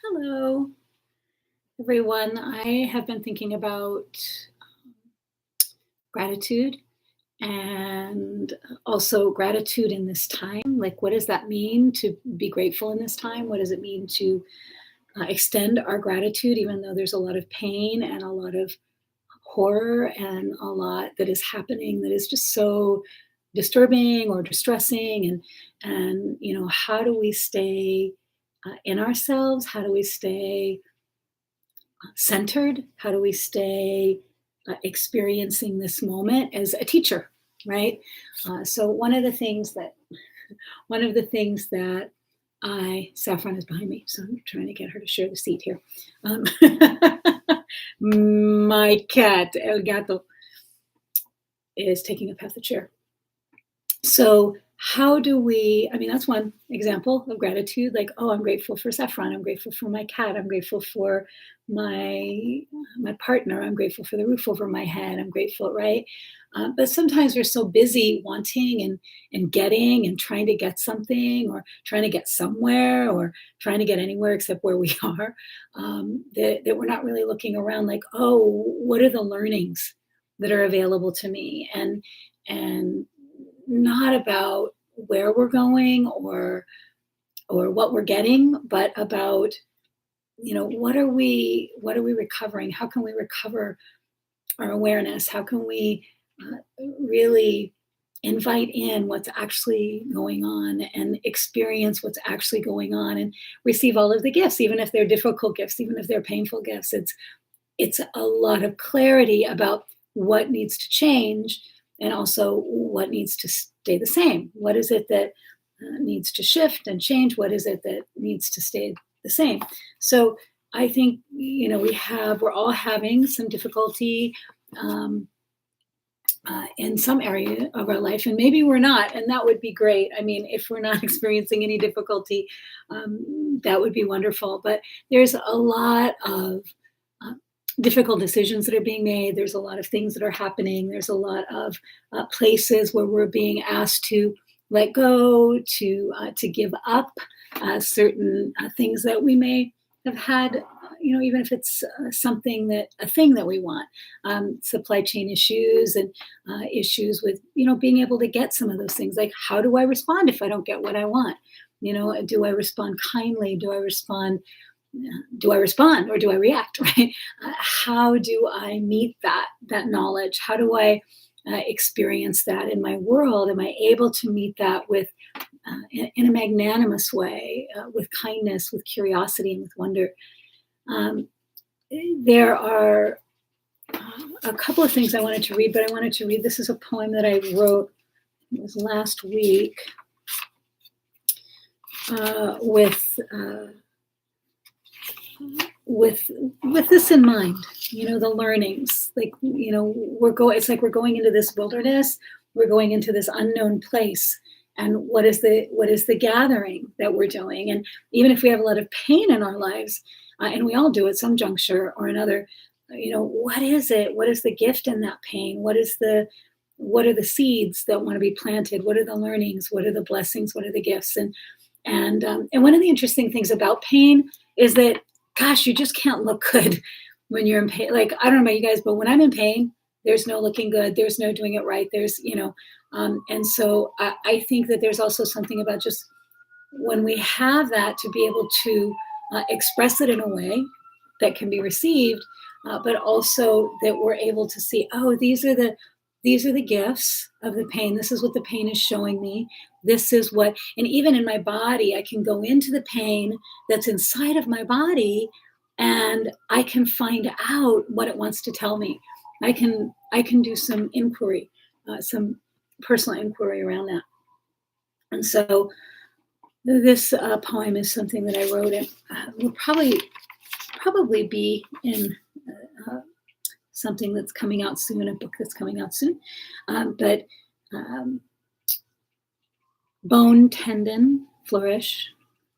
Hello, everyone. I have been thinking about gratitude and also gratitude in this time. Like, what does that mean to be grateful in this time? What does it mean to extend our gratitude, even though there's a lot of pain and a lot of horror and a lot that is happening that is just so disturbing or distressing? And how do we stay in ourselves? How do we stay centered? How do we stay experiencing this moment as a teacher, right? So one of the things that Saffron is behind me, so I'm trying to get her to share the seat here. Um, my cat El Gato is taking up half the chair. So how do we, I mean, that's one example of gratitude. Like, oh, I'm grateful for Saffron. I'm grateful for my cat. I'm grateful for my partner. I'm grateful for the roof over my head. I'm grateful, right? But sometimes we're so busy wanting and getting and trying to get something or trying to get somewhere or trying to get anywhere except where we are, that we're not really looking around like, oh, what are the learnings that are available to me? And not about where we're going or what we're getting, but about what are we recovering? How can we recover our awareness? How can we really invite in what's actually going on and experience what's actually going on and receive all of the gifts, even if they're difficult gifts, even if they're painful gifts. It's a lot of clarity about what needs to change and also what needs to stay the same. What is it that needs to shift and change? What is it that needs to stay the same? So I think we're all having some difficulty in some area of our life, and maybe we're not, and that would be great. I mean, if we're not experiencing any difficulty, that would be wonderful. But there's a lot of difficult decisions that are being made. There's a lot of things that are happening. There's a lot of places where we're being asked to let go, to give up certain things that we may have had. Even if it's a thing that we want, supply chain issues and issues with being able to get some of those things. Like, how do I respond if I don't get what I want? Do I respond kindly? Do I respond or do I react, right? How do I meet that knowledge? How do I experience that in my world? Am I able to meet that with in a magnanimous way, with kindness, with curiosity, and with wonder? There are a couple of things I wanted to read, but I wanted to read. This is a poem that I wrote. It was last week with this in mind, the learnings. Like, it's like we're going into this wilderness, we're going into this unknown place, and what is the gathering that we're doing? And even if we have a lot of pain in our lives, and we all do at some juncture or another, what is it? What is the gift in that pain? What are the seeds that want to be planted? What are the learnings? What are the blessings? What are the gifts? And one of the interesting things about pain is that, gosh, you just can't look good when you're in pain. Like, I don't know about you guys, but when I'm in pain, there's no looking good. There's no doing it right. And so I think that there's also something about just when we have that, to be able to express it in a way that can be received, but also that we're able to see, oh, these are the gifts of the pain. This is what the pain is showing me. This is what, and even in my body, I can go into the pain that's inside of my body, and I can find out what it wants to tell me. I can do some inquiry, some personal inquiry around that. And so this poem is something that I wrote, and will probably be in something that's coming out soon, a book that's coming out soon. But bone, tendon, flourish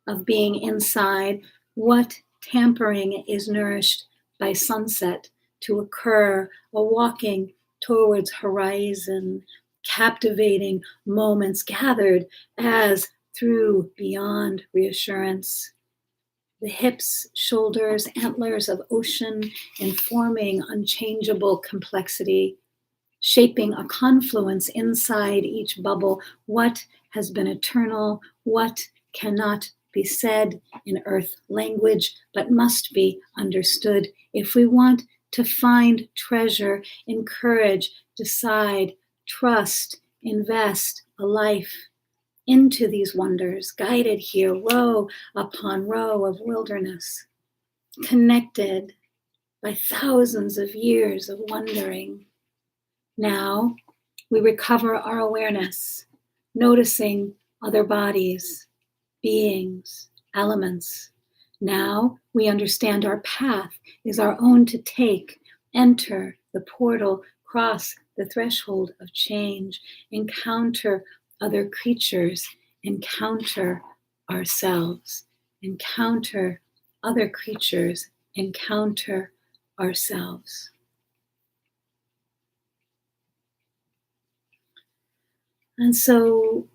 of being inside, what tampering is nourished by sunset to occur, a walking towards horizon, captivating moments gathered as through beyond reassurance. the hips, shoulders, antlers of ocean, informing unchangeable complexity, shaping a confluence inside each bubble. What has been eternal, what cannot be said in earth language, but must be understood if we want to find treasure, encourage, decide, trust, invest a life into these wonders, guided here row upon row of wilderness, connected by thousands of years of wondering. Now we recover our awareness, noticing other bodies, beings, elements. Now we understand our path is our own to take, enter the portal, cross the threshold of change, encounter other creatures, encounter ourselves, encounter other creatures, encounter ourselves. And so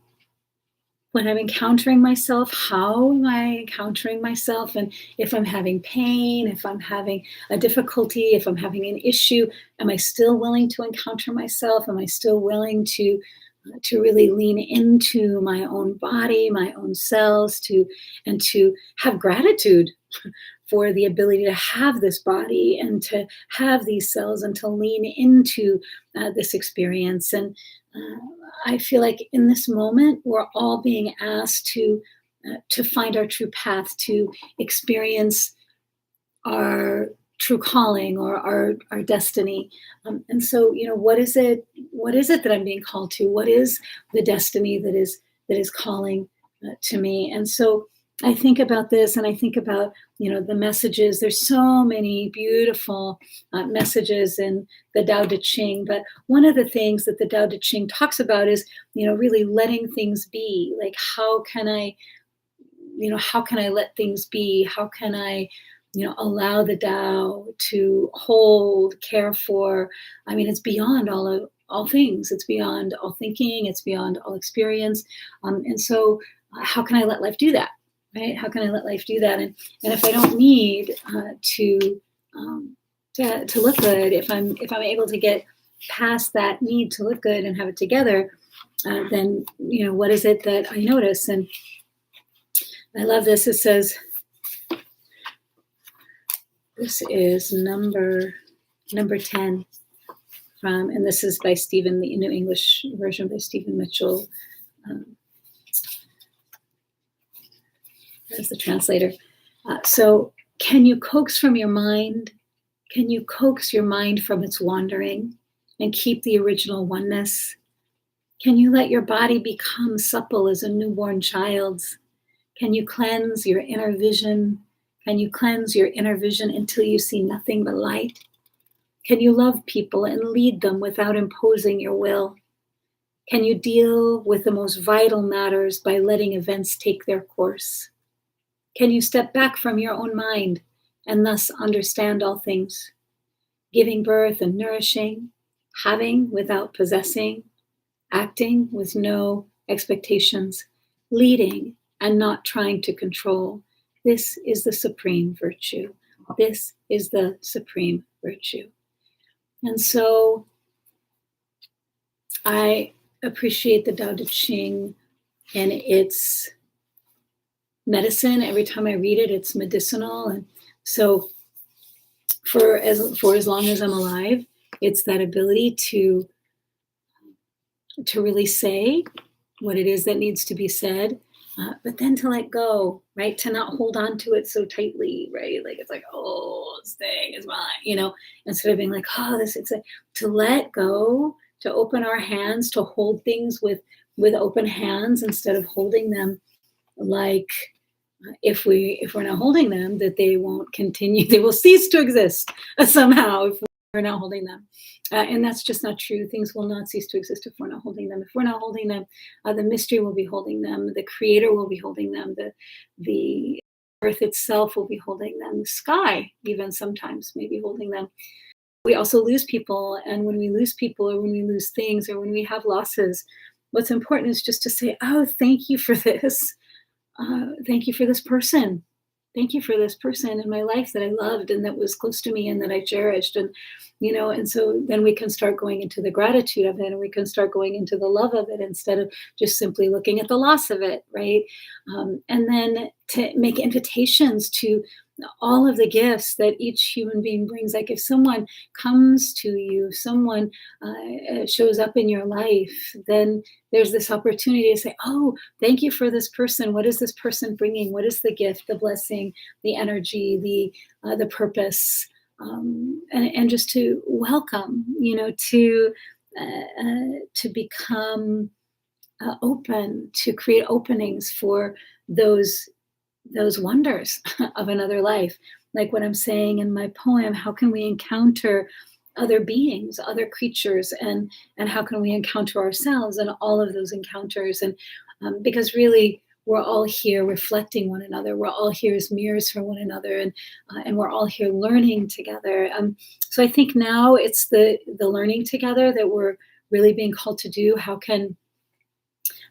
when I'm encountering myself, how am I encountering myself? And if I'm having pain, if I'm having a difficulty, if I'm having an issue, am I still willing to encounter myself? Am I still willing to really lean into my own body, my own cells, and to have gratitude for the ability to have this body and to have these cells and to lean into this experience. And I feel like in this moment, we're all being asked to find our true path, to experience our true calling or our destiny. And so, what is it that I'm being called to? What is the destiny that is calling to me? And so I think about this, and I think about, the messages. There's so many beautiful messages in the Tao Te Ching, but one of the things that the Tao Te Ching talks about is, really letting things be. Like, how can I let things be? How can I, allow the Tao to hold, care for? I mean, it's beyond all things. It's beyond all thinking. It's beyond all experience. And so, how can I let life do that? Right? How can I let life do that? And if I don't need to look good, if I'm able to get past that need to look good and have it together, then what is it that I notice? And I love this. It says, this is number 10 from, and this is by Stephen, the New English version by Stephen Mitchell. As the translator. So can you coax your mind from its wandering and keep the original oneness? Can you let your body become supple as a newborn child's? Can you cleanse your inner vision? Can you cleanse your inner vision until you see nothing but light? Can you love people and lead them without imposing your will? Can you deal with the most vital matters by letting events take their course? Can you step back from your own mind and thus understand all things, giving birth and nourishing, having without possessing, acting with no expectations, leading and not trying to control? This is the supreme virtue. This is the supreme virtue. And so I appreciate the Tao Te Ching and its medicine. Every time I read it, it's medicinal. And so for as long as I'm alive, it's that ability to really say what it is that needs to be said, but then to let go, right? To not hold on to it so tightly, right? Like, it's like, oh, this thing is mine, instead of being like, oh, to let go, to open our hands, to hold things with open hands instead of holding them like, if we're not holding them, that they won't continue, they will cease to exist somehow if we're not holding them. And that's just not true. Things will not cease to exist if we're not holding them. If we're not holding them, the mystery will be holding them. The creator will be holding them. The earth itself will be holding them. The sky even sometimes may be holding them. We also lose people. And when we lose people, or when we lose things, or when we have losses, what's important is just to say, oh, thank you for this. Thank you for this person. Thank you for this person in my life that I loved and that was close to me and that I cherished. And, and so then we can start going into the gratitude of it and we can start going into the love of it instead of just simply looking at the loss of it, right? And then to make invitations to all of the gifts that each human being brings. Like if someone comes to you, if someone shows up in your life, then there's this opportunity to say, oh, thank you for this person. What is this person bringing? What is the gift, the blessing, the energy, the purpose, and just to welcome, to become open, to create openings for those wonders of another life. Like what I'm saying in my poem, how can we encounter other beings, other creatures, and how can we encounter ourselves in all of those encounters? And because really, we're all here reflecting one another. We're all here as mirrors for one another, and we're all here learning together. So I think now it's the learning together that we're really being called to do. How can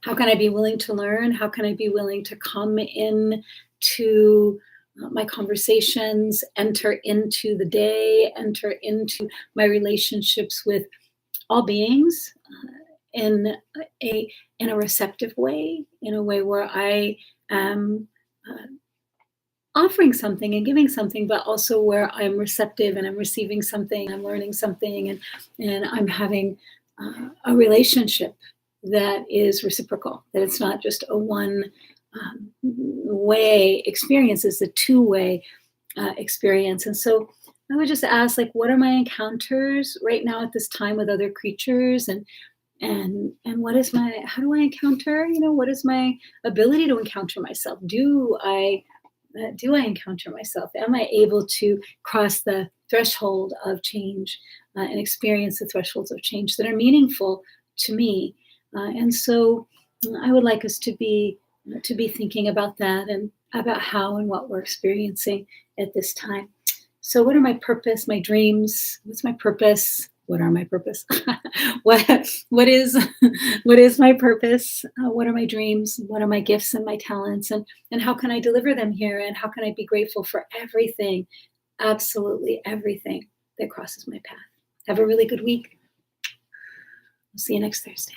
I be willing to learn? How can I be willing to come in to my conversations, enter into the day, enter into my relationships with all beings in a receptive way, in a way where I am offering something and giving something, but also where I'm receptive and I'm receiving something, I'm learning something, and I'm having a relationship that is reciprocal, that it's not just a one way experience, it's a two-way experience. And so I would just ask, like, what are my encounters right now at this time with other creatures, and how do I encounter, what is my ability to encounter myself? Do I encounter myself? Am I able to cross the threshold of change and experience the thresholds of change that are meaningful to me? And so I would like us to be thinking about that and about how and what we're experiencing at this time. So what are my purpose, my dreams? What's my purpose? What are my purpose? what is my purpose? What are my dreams? What are my gifts and my talents? And how can I deliver them here? And how can I be grateful for everything, absolutely everything that crosses my path? Have a really good week. We'll see you next Thursday.